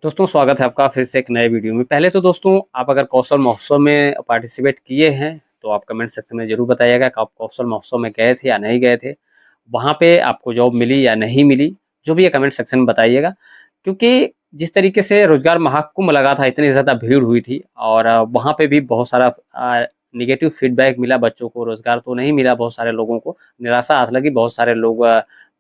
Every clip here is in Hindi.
दोस्तों स्वागत है आपका फिर से एक नए वीडियो में। पहले तो दोस्तों आप अगर कौशल महोत्सव में पार्टिसिपेट किए हैं तो आप कमेंट सेक्शन में ज़रूर बताइएगा कि आप कौशल महोत्सव में गए थे या नहीं गए थे। वहाँ पे आपको जॉब मिली या नहीं मिली, जो भी है कमेंट सेक्शन में बताइएगा। क्योंकि जिस तरीके से रोज़गार महाकुंभ लगा था, इतनी ज़्यादा भीड़ हुई थी और वहाँ पे भी बहुत सारा नेगेटिव फीडबैक मिला बच्चों को, रोज़गार तो नहीं मिला, बहुत सारे लोगों को निराशा हाथ लगी। बहुत सारे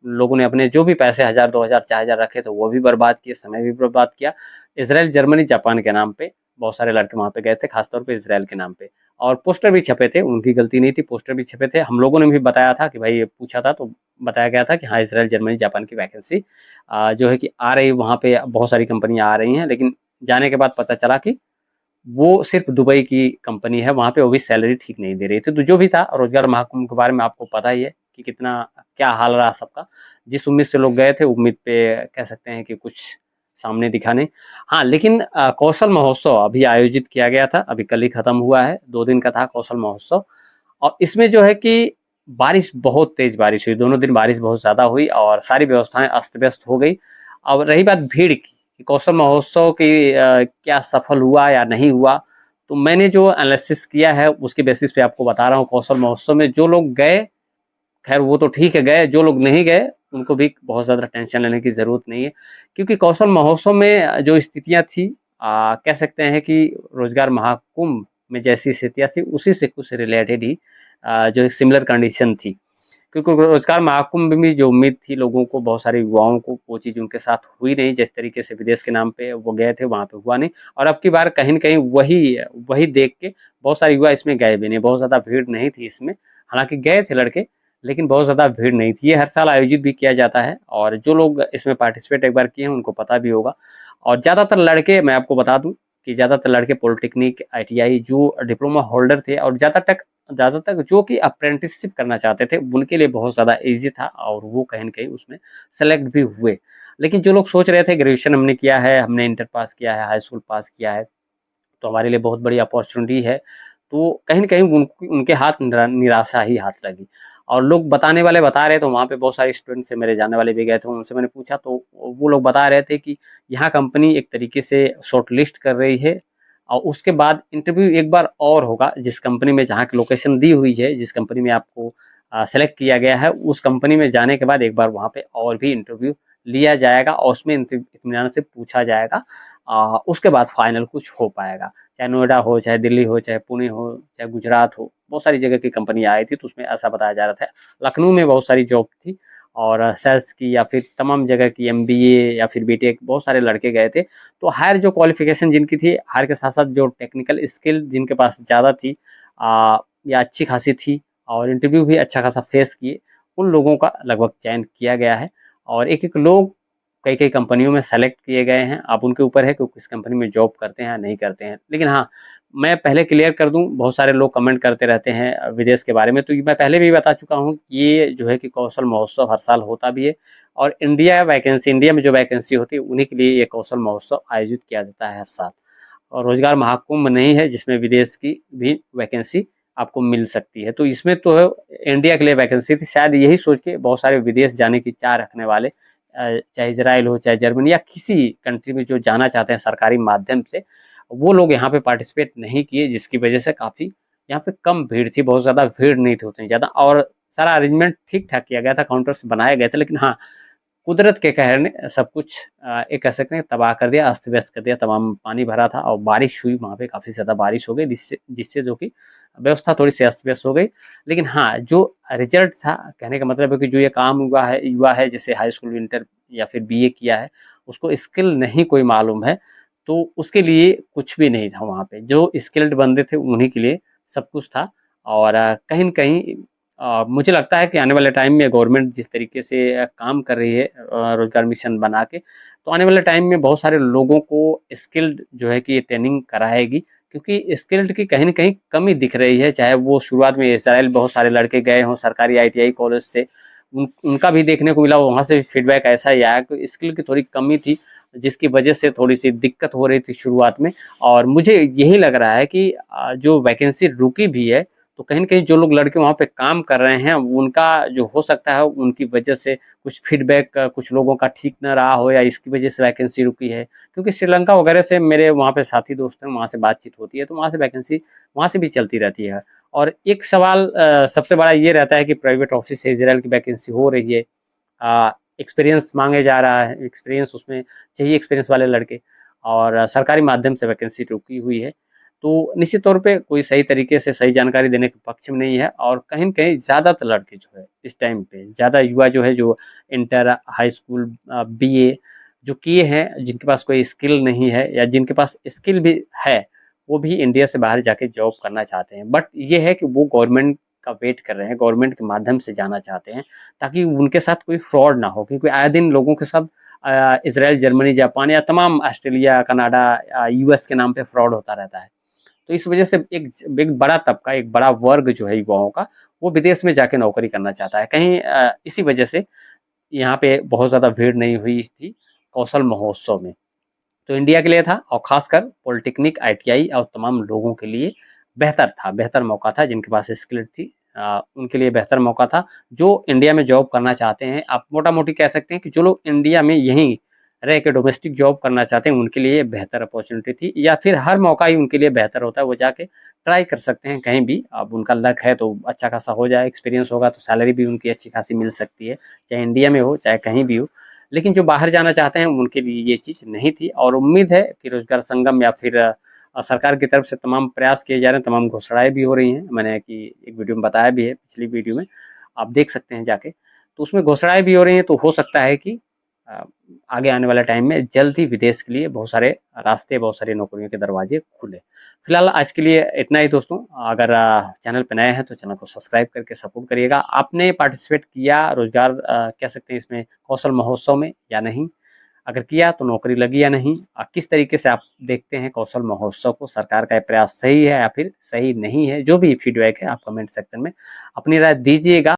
लोगों ने अपने जो भी पैसे 1000, 2000, 4000 रखे थे वो भी बर्बाद किए, समय भी बर्बाद किया। इज़राइल, जर्मनी, जापान के नाम पे बहुत सारे लड़के वहाँ पे गए थे, खासतौर पे इज़राइल के नाम पे। और पोस्टर भी छपे थे, उनकी गलती नहीं थी, पोस्टर भी छपे थे। हम लोगों ने भी बताया था कि भाई ये पूछा था तो बताया गया था कि हाँ, इज़राइल, जर्मनी, जापान की वैकेंसी जो है कि आ रही, वहाँ पे बहुत सारी कंपनियाँ आ रही हैं। लेकिन जाने के बाद पता चला कि वो सिर्फ दुबई की कंपनी है, वहाँ पे वो भी सैलरी ठीक नहीं दे रही थी। तो जो भी था, रोज़गार महाकुंभ के बारे में आपको पता ही है कि कितना क्या हाल रहा सबका। जिस उम्मीद से लोग गए थे, उम्मीद पे कह सकते हैं कि कुछ सामने दिखा नहीं। हाँ, लेकिन कौशल महोत्सव अभी आयोजित किया गया था, अभी कल ही खत्म हुआ है, 2 दिन का था कौशल महोत्सव। और इसमें जो है कि बारिश, बहुत तेज़ बारिश हुई, दोनों दिन बारिश बहुत ज़्यादा हुई और सारी व्यवस्थाएँ अस्त-व्यस्त हो गई। अब रही बात भीड़ की, कि कौशल महोत्सव की क्या सफल हुआ या नहीं हुआ, तो मैंने जो एनालिसिस किया है उसके बेसिस पे आपको बता रहा हूँ। कौशल महोत्सव में जो लोग गए, खैर वो तो ठीक है गए, जो लोग नहीं गए उनको भी बहुत ज़्यादा टेंशन लेने की ज़रूरत नहीं है। क्योंकि कौशल महोत्सव में जो स्थितियाँ थी, कह सकते हैं कि रोज़गार महाकुंभ में जैसी स्थितियाँ थी उसी से कुछ रिलेटेड ही जो सिमिलर कंडीशन थी। क्योंकि रोज़गार महाकुंभ में जो उम्मीद थी लोगों को, बहुत सारे युवाओं को, वो चीज़ उनके साथ हुई नहीं। जिस तरीके से विदेश के नाम पे वो गए थे वहाँ पे हुआ नहीं। और अब की बार कहीं न कहीं वही वही देख के बहुत सारे युवा इसमें गए भी नहीं। बहुत ज़्यादा भीड़ नहीं थी इसमें, हालाँकि गए थे लड़के, लेकिन बहुत ज़्यादा भीड़ नहीं थी। ये हर साल आयोजित भी किया जाता है और जो लोग इसमें पार्टिसिपेट एक बार किए हैं उनको पता भी होगा। और ज़्यादातर लड़के, मैं आपको बता दूँ कि ज़्यादातर लड़के पॉलिटेक्निक, आईटीआई जो डिप्लोमा होल्डर थे और ज़्यादातर जो कि अप्रेंटिसशिप करना चाहते थे, उनके लिए बहुत ज़्यादा ईज़ी था और वो कहीं न कहीं उसमें सेलेक्ट भी हुए। लेकिन जो लोग सोच रहे थे ग्रेजुएशन हमने किया है, हमने इंटर पास किया है, हाई स्कूल पास किया है, तो हमारे लिए बहुत बड़ी अपॉर्च्युनिटी है, तो कहीं न कहीं उनके हाथ निराशा ही हाथ लगी। और लोग बताने वाले बता रहे, तो वहाँ पे बहुत सारे स्टूडेंट्स से मेरे जानने वाले भी गए थे, उनसे मैंने पूछा तो वो लोग बता रहे थे कि यहाँ कंपनी एक तरीके से शॉर्टलिस्ट कर रही है और उसके बाद इंटरव्यू एक बार और होगा, जिस कंपनी में जहाँ की लोकेशन दी हुई है, जिस कंपनी में आपको सेलेक्ट किया गया है, उस कंपनी में जाने के बाद एक बार वहाँ पे और भी इंटरव्यू लिया जाएगा और उसमें इत्मीनान से पूछा जाएगा। उसके बाद फाइनल कुछ हो पाएगा। चाहे नोएडा हो, चाहे दिल्ली हो, चाहे पुणे हो, चाहे गुजरात हो, बहुत सारी जगह की कंपनियाँ आई थी, तो उसमें ऐसा बताया जा रहा था। लखनऊ में बहुत सारी जॉब थी और सेल्स की या फिर तमाम जगह की एमबीए या फिर बीटेक, बहुत सारे लड़के गए थे। तो हायर जो क्वालिफ़िकेशन जिनकी थी, हायर के साथ-साथ जो टेक्निकल स्किल जिनके पास ज़्यादा थी या अच्छी खासी थी और इंटरव्यू भी अच्छा खासा फेस किए, उन लोगों का लगभग चयन किया गया है और एक-एक लोग कई-कई कंपनियों में सेलेक्ट किए गए हैं। अब उनके ऊपर है कि वो किस कंपनी में जॉब करते हैं या नहीं करते हैं। लेकिन हाँ, मैं पहले क्लियर कर दूँ, बहुत सारे लोग कमेंट करते रहते हैं विदेश के बारे में, तो ये मैं पहले भी बता चुका हूँ कि ये जो है कि कौशल महोत्सव हर साल होता भी है और इंडिया में जो वैकेंसी होती है, उन्हीं के लिए ये कौशल महोत्सव आयोजित किया जाता है हर साल। और रोज़गार महाकुंभ नहीं है जिसमें विदेश की भी वैकेंसी आपको मिल सकती है। तो इसमें तो इंडिया के लिए वैकेंसी थी, शायद यही सोच के बहुत सारे विदेश जाने की चाह रखने वाले, चाहे इज़राइल हो, चाहे जर्मनी या किसी कंट्री में जो जाना चाहते हैं सरकारी माध्यम से, वो लोग यहाँ पे पार्टिसिपेट नहीं किए, जिसकी वजह से काफ़ी यहाँ पे कम भीड़ थी, बहुत ज़्यादा भीड़ नहीं थी उतनी ज़्यादा और सारा अरेंजमेंट ठीक-ठाक किया गया था, काउंटर्स बनाए गए थे। लेकिन हाँ, कुदरत के कहर ने सब कुछ एक कह सकते हैं तबाह कर दिया, अस्त-व्यस्त कर दिया, तमाम पानी भरा था और बारिश हुई, वहाँ पे काफ़ी ज़्यादा बारिश हो गई, जिससे जिससे जो कि व्यवस्था थोड़ी-सी अस्त-व्यस्त हो गई। लेकिन हाँ, जो रिज़ल्ट था, कहने का मतलब है कि जो ये काम युवा है जैसे हाई स्कूल, इंटर या फिर बीए किया है, उसको स्किल नहीं कोई मालूम है, तो उसके लिए कुछ भी नहीं था वहाँ पे। जो स्किल्ड बंदे थे, उन्हीं के लिए सब कुछ था और कहीं न कहीं मुझे लगता है कि आने वाले टाइम में गवर्नमेंट जिस तरीके से काम कर रही है रोज़गार मिशन बना के, तो आने वाले टाइम में बहुत सारे लोगों को स्किल्ड जो है कि ये ट्रेनिंग कराएगी, क्योंकि स्किल्ड की कहीं न कहीं कमी दिख रही है। चाहे वो शुरुआत में इज़राइल बहुत सारे लड़के गए हों सरकारी आईटीआई कॉलेज से, उनका भी देखने को मिला, वहाँ से भी फीडबैक ऐसा ही आया कि स्किल की थोड़ी कमी थी, जिसकी वजह से थोड़ी-सी दिक्कत हो रही थी शुरुआत में और मुझे यही लग रहा है कि जो वैकेंसी रुकी भी है, तो कहीं न कहीं जो लोग लड़के वहाँ पे काम कर रहे हैं, उनका जो हो सकता है उनकी वजह से कुछ फीडबैक कुछ लोगों का ठीक ना रहा हो या इसकी वजह से वैकेंसी रुकी है। क्योंकि श्रीलंका वगैरह से मेरे वहाँ पे साथी दोस्त हैं, वहाँ से बातचीत होती है, तो वहाँ से वैकेंसी वहाँ से भी चलती रहती है। और एक सवाल सबसे बड़ा ये रहता है कि प्राइवेट ऑफ़िस से इज़राइल की वैकेंसी हो रही है, एक्सपीरियंस मांगे जा रहा है, एक्सपीरियंस उसमें चाहिए एक्सपीरियंस वाले लड़के, और सरकारी माध्यम से वैकेंसी रुकी हुई है। तो निश्चित तौर पे कोई सही तरीके से सही जानकारी देने के पक्ष में नहीं है, और कहीं न कहीं ज़्यादातर लड़के जो है इस टाइम पे ज़्यादा युवा जो है, जो इंटर, हाई स्कूल, बीए जो किए हैं, जिनके पास कोई स्किल नहीं है या जिनके पास स्किल भी है, वो भी इंडिया से बाहर जाके जॉब करना चाहते हैं। बट ये है कि वो गवर्नमेंट का वेट कर रहे हैं, गवर्नमेंट के माध्यम से जाना चाहते हैं, ताकि उनके साथ कोई फ्रॉड ना हो, क्योंकि आए दिन लोगों के साथ इज़राइल, जर्मनी, जापान या तमाम ऑस्ट्रेलिया, कनाडा, यूएस के नाम पे फ्रॉड होता रहता है। तो इस वजह से एक बड़ा तबका, एक बड़ा वर्ग जो है युवाओं का, वो विदेश में जाके नौकरी करना चाहता है। कहीं इसी वजह से यहाँ पे बहुत ज़्यादा भीड़ नहीं हुई थी कौशल महोत्सव में। तो इंडिया के लिए था, और ख़ासकर पॉलिटेक्निक, आईटीआई और तमाम लोगों के लिए बेहतर था, बेहतर मौका था, जिनके पास स्किल थी उनके लिए बेहतर मौका था। जो इंडिया में जॉब करना चाहते हैं, आप मोटा-मोटी कह सकते हैं कि जो लोग इंडिया में यहीं रह के डोमेस्टिक जॉब करना चाहते हैं, उनके लिए बेहतर अपॉर्च्युनिटी थी, या फिर हर मौका ही उनके लिए बेहतर होता है, वो जाके ट्राई कर सकते हैं कहीं भी। अब उनका लक है तो अच्छा खासा हो जाए, एक्सपीरियंस होगा तो सैलरी भी उनकी अच्छी खासी मिल सकती है, चाहे इंडिया में हो, चाहे कहीं भी हो। लेकिन जो बाहर जाना चाहते हैं उनके लिए ये चीज़ नहीं थी, और उम्मीद है कि रोज़गार संगम या फिर सरकार की तरफ से तमाम प्रयास किए जा रहे हैं, तमाम घोषणाएँ भी हो रही हैं। मैंने कि एक वीडियो में बताया भी है, पिछली वीडियो में, आप देख सकते हैं जाके। तो उसमें घोषणाएँ भी हो रही हैं, तो हो सकता है कि अ, आगे आने वाले टाइम में जल्द ही विदेश के लिए बहुत सारे रास्ते, बहुत सारी नौकरियों के दरवाजे खुले। फिलहाल आज के लिए इतना ही दोस्तों। अगर चैनल पे नए हैं तो चैनल को सब्सक्राइब करके सपोर्ट करिएगा। आपने पार्टिसिपेट किया रोज़गार कह सकते हैं इसमें, कौशल महोत्सव में, या नहीं? अगर किया तो नौकरी लगी या नहीं? किस तरीके से आप देखते हैं कौशल महोत्सव को? सरकार का ये प्रयास सही है या फिर सही नहीं है? जो भी फीडबैक है आप कमेंट सेक्शन में अपनी राय दीजिएगा।